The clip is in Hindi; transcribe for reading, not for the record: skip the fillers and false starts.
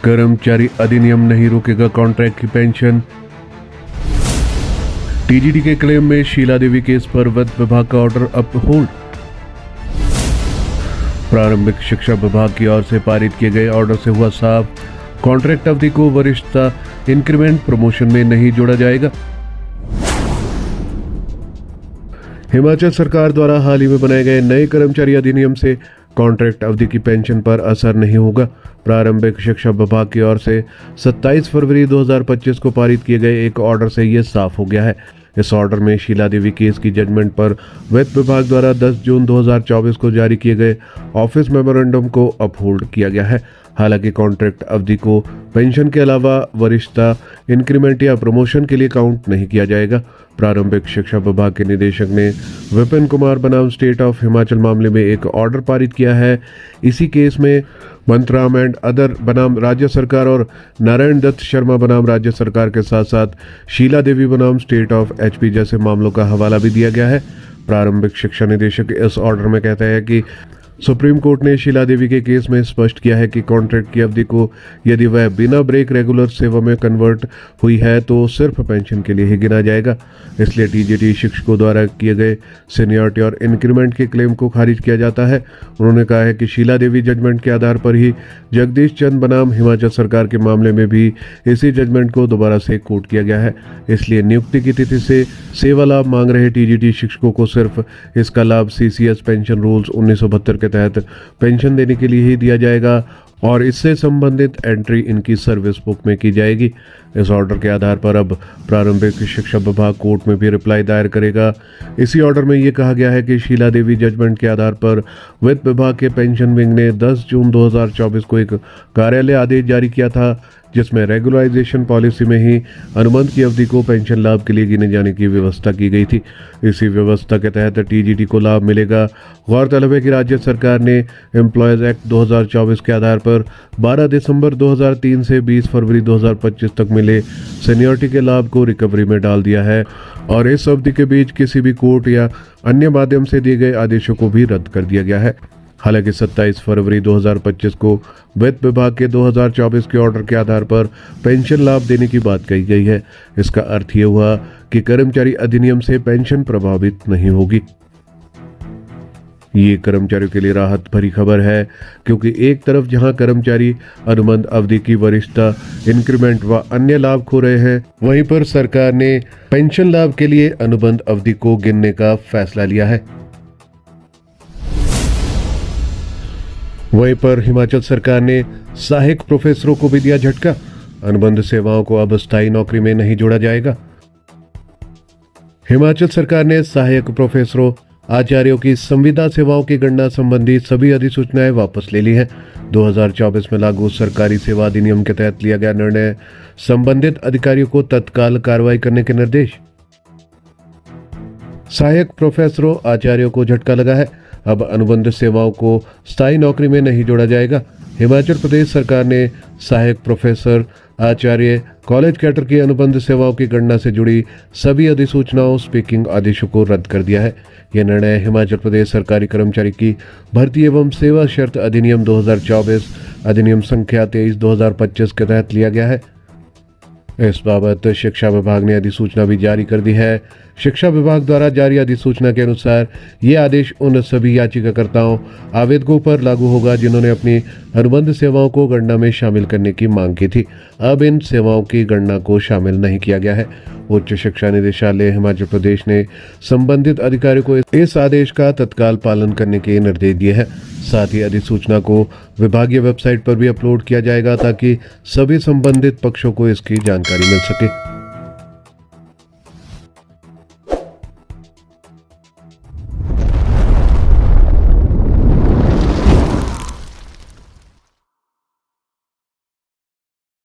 कर्मचारी अधिनियम नहीं रोकेगा कॉन्ट्रैक्ट की पेंशन। टीजीटी के क्लेम में शीला देवी केस पर वित्त विभाग का ऑर्डर अप होल्ड। प्रारंभिक शिक्षा विभाग की ओर से पारित किए गए ऑर्डर से हुआ साफ, कॉन्ट्रैक्ट अवधि को वरिष्ठता, इंक्रीमेंट, प्रमोशन में नहीं जोड़ा जाएगा। हिमाचल सरकार द्वारा हाल ही में बनाए गए नए कर्मचारी अधिनियम से कॉन्ट्रैक्ट अवधि की पेंशन पर असर नहीं होगा। प्रारंभिक शिक्षा विभाग की ओर से 27 फरवरी 2025 को पारित किए गए एक ऑर्डर से यह साफ हो गया है। इस ऑर्डर में शीला देवी केस की जजमेंट पर वित्त विभाग द्वारा 10 जून 2024 को जारी किए गए ऑफिस मेमोरेंडम को अपहोल्ड किया गया है। हालांकि कॉन्ट्रैक्ट अवधि को पेंशन के अलावा वरिष्ठता, इंक्रीमेंट या प्रमोशन के लिए काउंट नहीं किया जाएगा। प्रारंभिक शिक्षा विभाग के निदेशक ने विपिन कुमार बनाम स्टेट ऑफ हिमाचल मामले में एक ऑर्डर पारित किया है। इसी केस में मंत्राम एंड अदर बनाम राज्य सरकार और नारायण दत्त शर्मा बनाम राज्य सरकार के साथ साथ शीला देवी बनाम स्टेट ऑफ एचपी जैसे मामलों का हवाला भी दिया गया है। प्रारंभिक शिक्षा निदेशक इस ऑर्डर में कहता है कि सुप्रीम कोर्ट ने शीला देवी के केस में स्पष्ट किया है कि कॉन्ट्रैक्ट की अवधि को यदि वह बिना ब्रेक रेगुलर सेवा में कन्वर्ट हुई है तो सिर्फ पेंशन के लिए ही गिना जाएगा। इसलिए टीजीटी शिक्षकों द्वारा किए गए सीनियरिटी और इंक्रीमेंट के क्लेम को खारिज किया जाता है। उन्होंने कहा है कि शीला देवी जजमेंट के आधार पर ही जगदीश चंद बनाम हिमाचल सरकार के मामले में भी इसी जजमेंट को दोबारा से कोट किया गया है। इसलिए नियुक्ति की तिथि से सेवा लाभ मांग रहे टीजीटी शिक्षकों को सिर्फ इसका लाभ सीसीएस पेंशन रूल्स 1972 के तहत पेंशन देने के लिए ही दिया जाएगा और इससे संबंधित एंट्री इनकी सर्विस बुक में की जाएगी। इस ऑर्डर के आधार पर अब प्रारंभिक शिक्षा विभाग कोर्ट में भी रिप्लाई दायर करेगा। इसी ऑर्डर में यह कहा गया है कि शीला देवी जजमेंट के आधार पर वित्त विभाग के पेंशन विंग ने 10 जून 2024 को एक कार्यालय आदेश जारी किया था, जिसमें रेगुलराइजेशन पॉलिसी में ही अनुबंध की अवधि को पेंशन लाभ के लिए गिने जाने की व्यवस्था की गई थी। इसी व्यवस्था के तहत टीजीटी को लाभ मिलेगा। गौरतलब है कि राज्य सरकार ने एम्प्लॉयज एक्ट 2024 के आधार पर 12 दिसंबर 2003 से 20 फरवरी 2025 तक मिले सीनियरिटी के लाभ को रिकवरी में डाल दिया है और इस अवधि के बीच किसी भी कोर्ट या अन्य माध्यम से दिए गए आदेशों को भी रद्द कर दिया गया है। हालांकि 27 फरवरी 2025 को वित्त विभाग के 2024 के ऑर्डर के आधार पर पेंशन लाभ देने की बात कही गई है। इसका अर्थ ये हुआ कि कर्मचारी अधिनियम से पेंशन प्रभावित नहीं होगी। ये कर्मचारियों के लिए राहत भरी खबर है, क्योंकि एक तरफ जहां कर्मचारी अनुबंध अवधि की वरिष्ठता, इंक्रीमेंट व अन्य लाभ खो रहे हैं, वहीं पर सरकार ने पेंशन लाभ के लिए अनुबंध अवधि को गिनने का फैसला लिया है। वहीं पर हिमाचल सरकार ने सहायक प्रोफेसरों को भी दिया झटका। अनुबंध सेवाओं को अब स्थायी नौकरी में नहीं जोड़ा जाएगा। हिमाचल सरकार ने सहायक प्रोफेसरों, आचार्यों की संविदा सेवाओं की गणना संबंधी सभी अधिसूचनाएं वापस ले ली हैं। 2024 में लागू सरकारी सेवा अधिनियम के तहत लिया गया निर्णय, संबंधित अधिकारियों को तत्काल कार्रवाई करने के निर्देश। सहायक प्रोफेसरों, आचार्यों को झटका लगा है। अब अनुबंध सेवाओं को स्थायी नौकरी में नहीं जोड़ा जाएगा। हिमाचल प्रदेश सरकार ने सहायक प्रोफेसर, आचार्य, कॉलेज कैडर की अनुबंध सेवाओं की गणना से जुड़ी सभी अधिसूचनाओं, स्पीकिंग आदेशों को रद्द कर दिया है। यह निर्णय हिमाचल प्रदेश सरकारी कर्मचारी की भर्ती एवं सेवा शर्त अधिनियम 2024 अधिनियम संख्या 23/2025 के तहत लिया गया है। इस बाबत शिक्षा विभाग ने अधिसूचना भी जारी कर दी है। शिक्षा विभाग द्वारा जारी अधिसूचना के अनुसार ये आदेश उन सभी याचिकाकर्ताओं, आवेदकों पर लागू होगा जिन्होंने अपनी अनुबंध सेवाओं को गणना में शामिल करने की मांग की थी। अब इन सेवाओं की गणना को शामिल नहीं किया गया है। उच्च शिक्षा निदेशालय हिमाचल प्रदेश ने संबंधित अधिकारियों को इस आदेश का तत्काल पालन करने के निर्देश दिए हैं। साथ ही अधिसूचना को विभागीय वेबसाइट पर भी अपलोड किया जाएगा ताकि सभी संबंधित पक्षों को इसकी जानकारी मिल सके।